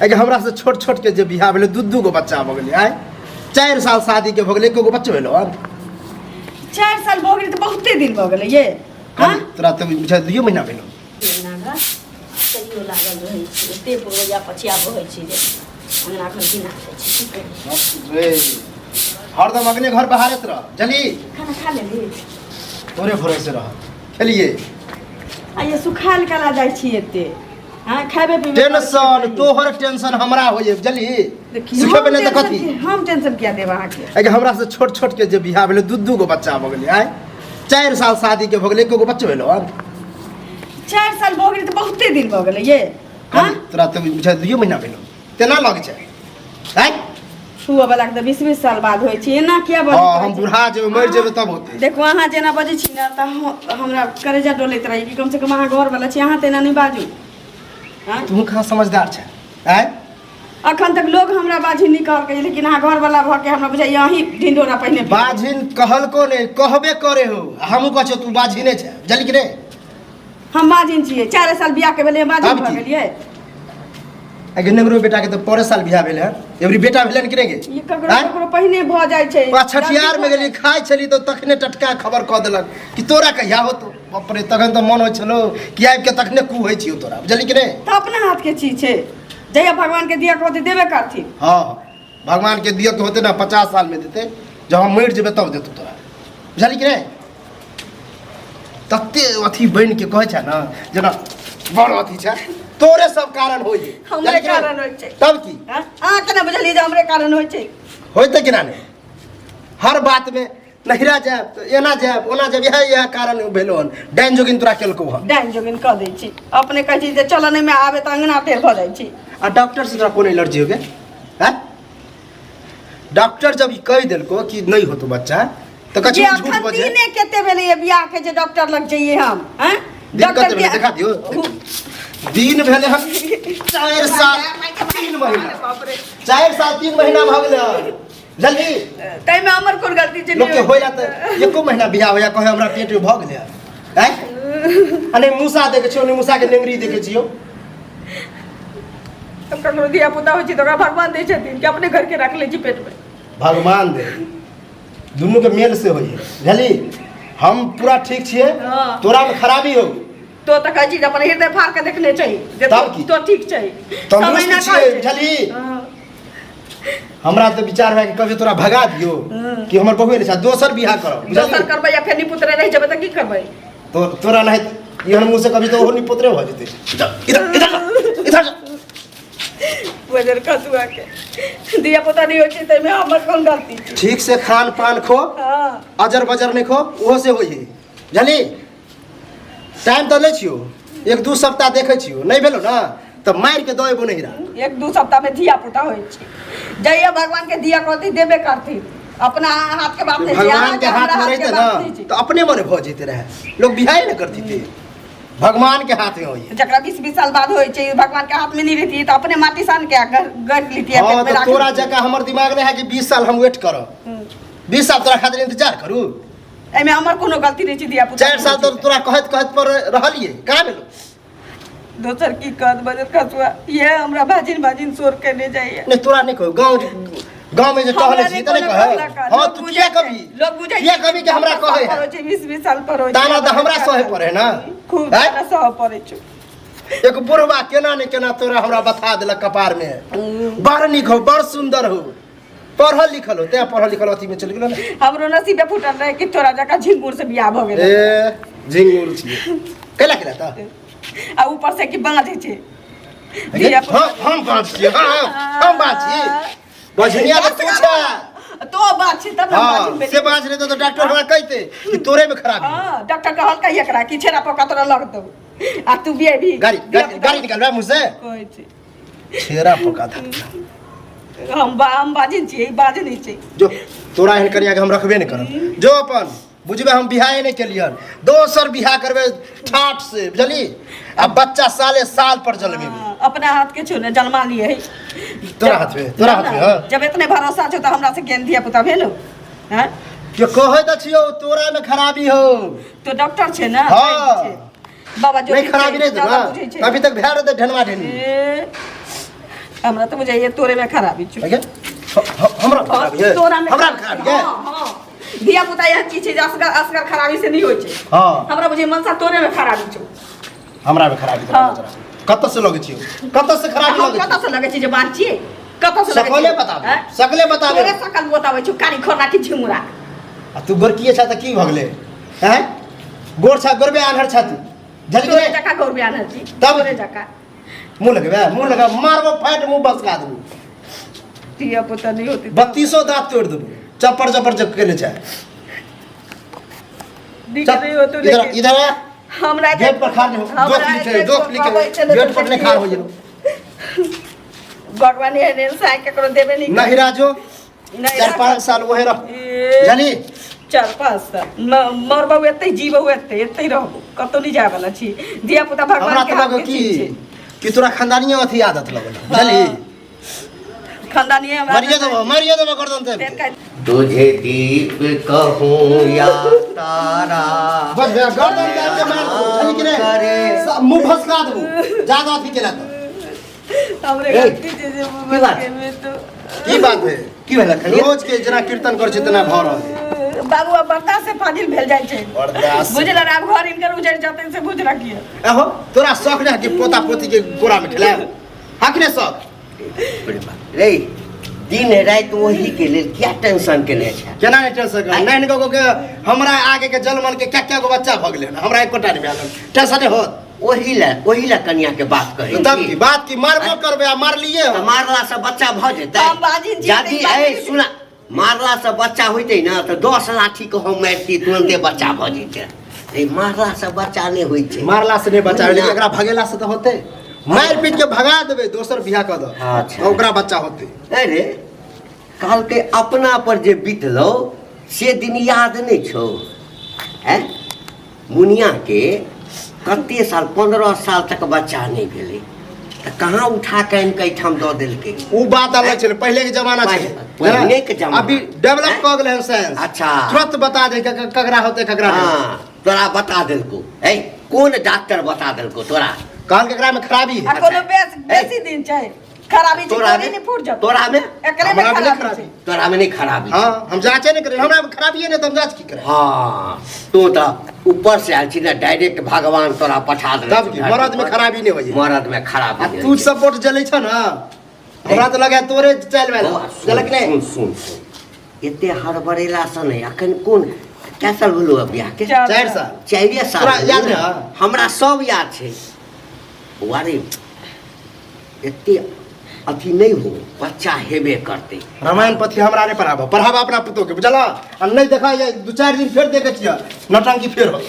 अगे हमरा से छोट छोट के जे बियाह भेलै दू गो बच्चा भ गेलै आइ 4 साल शादी के भ गेलै एको गो बच्चा भेलो 4 साल भ गेलै त बहुते दिन भ गेलै ये हां तोरा त बुझा 2 महीना भेलो नागा सहियो लागल रहै छै एते पुरोया पछिया बहै छै जे हमरा घर बिना छै रे हरदम अगने घर बहारत रह जल्दी खाना खा ले तोरे भरोसे रह खेलिए आ ये सुखाल काला जाइ छी एते हां खाबे पीबे टेंशन तोहर टेंशन हमरा होय जल्दी सिखेबे नै त कथि हम टेंशन किया देब अहाँ के अगे हमरा से छोट छोट के जे बियाह भेलै दू गो बच्चा भ गेलै आइ 4 साल शादी के भ गेलै एको गो बच्चा भेलो 4 साल भ गेलै त बहुते दिन भ गेलै ये हां तोरा त बुझा 2 महीना भेलो तेना लगे छै आइ छुआ वाला के 20 साल बाद होय छै एना किया बजै हां हम बुढ़ा जेबै मर जेबै तब होतै देखो अहाँ जेना बजै छी ना त हमरा करेजा डोलैत रही कि कम से कम अहाँ घर वाला छी अहाँ तेना नहीं बाजू हां तू कहां समझदार छै आइ अखन तक लोग हमरा बाजी नहीं कहल के लेकिन अहाँ घर वाला भ के हमरा बुझाइ अहीं ढिंडोरा पहिने बाजिन कहलको नै कहबे करे हो हमहु कह छ तू बाजिने छै जल्दी कि रे हम बाजिन छियै 4 साल बियाह के भेले बाजिन भ गेलियै अगे नगरो बेटा के तो 4 साल बियाह भेले एवरी बेटा भेलन कि रे गे ये ककरो पहिने भ जाय छै छठियार में गेली खाय छली तो तखने टटका खबर क देलक कि तोरा कहिया होतो बाप रे तखन तो मन होय छलो कि आबि के तखने कू होय छियो तोरा बुझली कि रे त अपना हाथ के चीज छै जया भगवान के दिया कहते देबे करथि हां भगवान के दिया के होते ना 50 साल में देते जब हम मर जेबे तब देतो तोरा बुझली कि रे तत्ते अथी बन के कहे छै ना जना बड़ अथी छै तोरे सब कारण होय हमरे कारण होय छै तब की हां केना बुझलिए जे हमरे कारण होय छै होयते कि ना ने हर बात में नहिरा जाब तो एना जाब ओना जाब यह कारण भेलो हन डाइन जोगिन तोरा केलको हन डाइन जोगिन क दै छी अपने कहै छी जे चलन में आबे त अंगना टेढ़ भ जाइ छी आ डॉक्टर से तोरा कोन एलर्जी हो गे हैं डॉक्टर जब कह देलको कि नहीं हो तो बच्चा तो कछु झूठ बजे ने केते भेले ये बियाह के जे डॉक्टर लग जाइए हम हैं डॉक्टर के दिखा दियो दिन भेले हम 4 साल 3 महीना बाप रे 4 साल 3 महीना भ गेलै जल्दी तै में हमर कोन गलती छै लोग के होया त एको महीना बियाह होया कहे हमरा पेट में भ गेलै हैं अने मूसा देखे छियो ने मूसा के नेंगरी देखे छियो हम ककरो दिया पुता होय छी तो भगवान दै छथिन कि अपने घर के रख ले छी पेट में भगवान दे दुनू के मेल से होई बुझली हम पूरा ठीक छिए तोरा में खराबी हो तो त कहै छी अपन हृदय फाड़ के देखले छै तो ठीक छै समय ना छिए बुझली हमरा तो विचार है कि कभी तोरा भगा दियो कि हमर बहुए ने दोसर बियाह करो दोसर करबै या फेर निपुत्र रह जेबै त की करबै तो तोरा नहीं एहन मुंह से कभी तो ओहो निपुत्रे भ जेतै इधर इधर वजर कसुआ के दिया पता नहीं होय छै तै में हमर कोन गलती छै ठीक से खान पान खो हां अजर बजर नहीं खो ओहो से होई है जानी टाइम तो ले छियो 1-2 सप्ताह देखे छियो नहीं भेलो ना त मार के दएबो नहीं रहा 1-2 सप्ताह में दिया पुता होय छै जइया भगवान के दिया कहती देबे करती अपना हाथ के बात नहीं भगवान के हाथ में रहते ना तो अपने मने भ जेते रहे लोग बिहाई न करती थे भगवान के हाथ में होई जकरा 20 साल बाद होय छै भगवान के हाथ में नहीं रहती तो अपने माटी सान के गढ़ लीती है हां तो तोरा जगह हमर दिमाग में है कि 20 साल हम वेट करब 20 साल तोरा खातिर इंतजार करू ए में हमर कोनो गलती नहीं छै दिया पुता 4 साल तो तोरा कहत पर रहलिए कहां भेलो दोसर की कहत बजत कसुआ ये हमरा भाजिन सोर के ले जाइए नहीं तोरा नहीं कहो गांव में जे टहले छी त नहीं कहे हां तू किया कभी लोग बुझाई किया कभी के हमरा कहे है 20 साल पर होय ताना त हमरा सहे पड़े ना खूब सह पड़े छै एक बुढ़वा केना ने केना तोरा हमरा बता देलक कपार में बड़ निक हो बड़ सुंदर हो पढ़ल लिखल हो ते पढ़ल लिखल अथी में चल गेलो ना हमरो नसीबे फुटल रहे कि तोरा जका झिंगुर से बियाह भ गेल ए झिंगुर छी केला त आ ऊपर से कि बांधे छै हम बात छी हम बात छी बजनिया तो पूछा तो बात छी तब हां से बात रे तो डॉक्टर हमरा कहते कि तोरे में खराबी हां डॉक्टर कहल का एकरा कि छेरा पका तोरा लग दो आ तू बिया भी गाड़ी निकाल मुंह से कहै छी छेरा पका था हम बाजिन छी बाजे नहीं छी जो तोरा एहन करिया के हम रखबे नहीं करब जो अपन बुझबे हम बियाह नहीं केलियन दोसर बियाह करबे ठाठ से बुझली अब बच्चा साल पर जन्मे अपना हाथ के छुने जन्मा लिए है तोरा हाथ में हां जब इतने भरोसा छ त हमरा से ज्ञान दिया पुता भेलो हैं के कहै त छियो तोरा में खराबी हो तो डॉक्टर छे ना हां बाबा जो नहीं खराबी नहीं तो ना अभी तक भेड़ दे ढनवा ढनी हमरा तो बुझाइए तोरे में खराबी छु हमरा खराबी है तोरा में हमरा खराबी है हां दिया पुता यह चीज है असगर खराबी से नहीं होय छै हां हमरा बुझे मनसा तोरे में खराबी छु हमरा में खराबी तोरा कत से लगे छी कत से खराबी लगे कत से लगे छी जे बात छी कत से सकले बताबे सकले बताबे तोरे सकल बताबै छु कानी खोना की झिमुरा आ तू गोरकीए छ त की भ गेले हैं गोर छ गोरबे आन्हर छ तू जल्दी तोरे जका गोरबे आन्हर छी तोरे जका मुंह लगा मारबो फाट मुंह बस का देबो दिया पुता नहीं होती 3200 दांत तोड़ देबो चप्पर जब केने छ दिख नहीं हो तो इधर इधर हमरा गेट पर खाड़ नहीं दोस्त लिखे गेट पर नहीं खाड़ हो जनो भगवान ने साय ककरो देबे नहीं राजो 4-5 साल वहे रह जानी 4-5 साल मरबो एते जीवो एते रहबो कतो नहीं जाय वाला छी दिया पुता भगवान के हाथ की तोरा खानदानिया अथी आदत लगल जानी खानदानी है मारिए दो गर्दन ते तुझे दीप कहूँ या तारा बस गर्दन के मार जानी कि नहीं मुंह फसका दो ज्यादा अथी केला तो हमरे की बात है की भेल रोज के जना कीर्तन कर छै तना भ रहल बाबू अब बर्दाश्त से फाजिल भेल जाय छै बर्दाश्त बुझला रे अब घर इनकर उजड़ जतन से बुझ रखिए एहो तोरा शौक नहीं कि पोता पोती के गोरा में खिला हक ने शौक रे दिन रात वही के लेल क्या टेंशन के ले छै केना नहीं टेंशन कर नहीं को के हमरा आगे के जलमल के क्या गो बच्चा भ गेले हमरा एकोटा नहीं भेल टेंशन होत वही ला कन्या के बात कहे तब की बात की मारबो करबे आ मार लिए मारला से बच्चा भ जेतै हम बाजी जी यदि ए सुना मारला से बच्चा होइतै ना तो 10 लाठी को हम मारती तुरंते बच्चा भ जेतै ए मारला से बच्चा नहीं होई छै मारला से नहीं बच्चा लेकिन एकरा भगेला से तो होते मार पीट के भगा देबे दोसर बियाह क दो अच्छा ओकरा बच्चा होते अरे काल के अपना पर जे बीतलो से दिन याद नहीं छो हैं मुनिया के कते साल 15 साल तक बच्चा नहीं भेले त कहां उठा के इनके ठाम द देलके उ बात अलग छले पहले के जमाना छले पहले के जमाना अभी डेवलप क गेल है साइंस अच्छा तुरंत बता दे ककरा होते ककरा नहीं हां तोरा बता देलको ए कौन डॉक्टर बता देलको तोरा कान केकरा में खराबी है आ कोनो बेसी दिन छै खराबी छै तोरा नहीं फूट जा तोरा में एकरे में खराबी छै तोरा में नहीं खराबी हां हम जांचे नहीं करे हमरा में खराबी है नहीं तो हम जांच की करे हां तो ऊपर से आल छी ना डायरेक्ट भगवान तोरा पठा दे तब की मर्द में खराबी नहीं होई मर्द में खराबी आ तू सपोर्ट जले छ ना हमरा तो लगे तोरे चल में जलक नहीं सुन एते हड़बड़ेला से नहीं अखन कोन क्या साल भेलो बियाह के 4 साल 4 साल तोरा याद है हमरा सब याद छै वारे एते अथी नहीं हो बच्चा हेबे करते रामायण पथी हमरा नहीं पढ़ाबो अपना पुतो के बुझला आ नहीं देखा 2-4 दिन फिर देखे छिया नटंकी फिर हो